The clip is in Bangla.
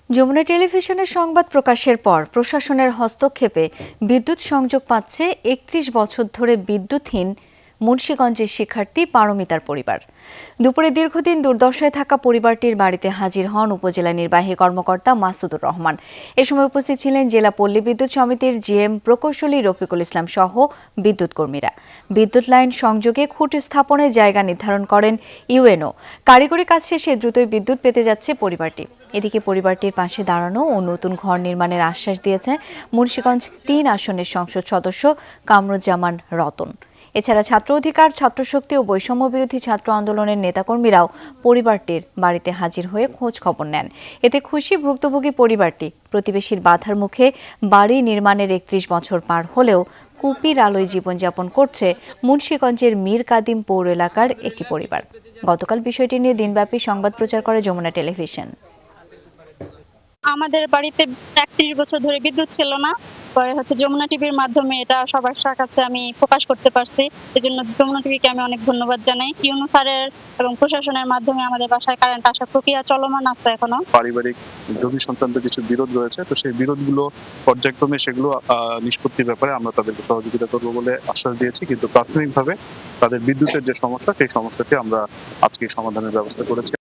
যমুনা টেলিভিশনের সংবাদ প্রকাশের পর প্রশাসনের হস্তক্ষেপে বিদ্যুৎ সংযোগ পাচ্ছে ৩১ বছর ধরে বিদ্যুৎহীন মুন্সিগঞ্জের শিক্ষার্থী পারমিতার পরিবার। দুপুরে দীর্ঘদিন দুর্দশায় থাকা পরিবারটির বাড়িতে হাজির হন উপজেলা নির্বাহী কর্মকর্তা মাসুদুর রহমান। এ সময় উপস্থিত ছিলেন জেলা পল্লী বিদ্যুৎ সমিতির জিএম প্রকৌশলী রফিকুল ইসলাম সহ বিদ্যুৎ কর্মীরা। বিদ্যুৎ লাইন সংযোগে খুঁটি স্থাপনের জায়গা নির্ধারণ করেন ইউএনও। কারিগরি কাজ শেষে দ্রুতই বিদ্যুৎ পেতে যাচ্ছে পরিবারটি। এদিকে পরিবারটির পাশে দাঁড়ানো ও নতুন ঘর নির্মাণের আশ্বাস দিয়েছে মুন্সিগঞ্জ ৩ আসনের সংসদ সদস্য কামরুজ্জামান রতন। এছাড়া ছাত্র অধিকার, ছাত্রশক্তি ও বৈষম্য বিরোধী ছাত্র আন্দোলনের নেতাকর্মীরাও পরিবারটির বাড়িতে হাজির হয়ে খোঁজ খবর নেন। এতে খুশি ভুক্তভোগী পরিবারটি। প্রতিবেশীর বাধার মুখে বাড়ি নির্মাণের ৩১ বছর পার হলেও কুপির আলোয় জীবনযাপন করছে মুন্সিগঞ্জের মীর কাদিম পৌর এলাকার একটি পরিবার। গতকাল বিষয়টি নিয়ে দিনব্যাপী সংবাদ প্রচার করে যমুনা টেলিভিশন। আমাদের বাড়িতে ৩১ বছর ধরে বিদ্যুৎ ছিল না। পরে যমুনা টিভির মাধ্যমে এটা সবার কাছে আমি প্রকাশ করতে পারছি। এজন্য যমুনা টিভিকে আমি অনেক ধন্যবাদ জানাই। ইউনূস স্যারের এবং প্রশাসনের মাধ্যমে আমাদের বাসায় কারেন্ট আসার প্রক্রিয়া চলমান আছে এখনো। পারিবারিক জমি সংক্রান্ত কিছু বিরোধ রয়েছে, তো সেই বিরোধগুলো পর্যায়ক্রমে সেগুলো নিষ্পত্তির ব্যাপারে আমরা তাদেরকে সহযোগিতা করবো বলে আশ্বাস দিয়েছি। কিন্তু প্রাথমিকভাবে তাদের বিদ্যুতের যে সমস্যা, সেই সমস্যাটি আমরা আজকে সমাধানের ব্যবস্থা করেছি।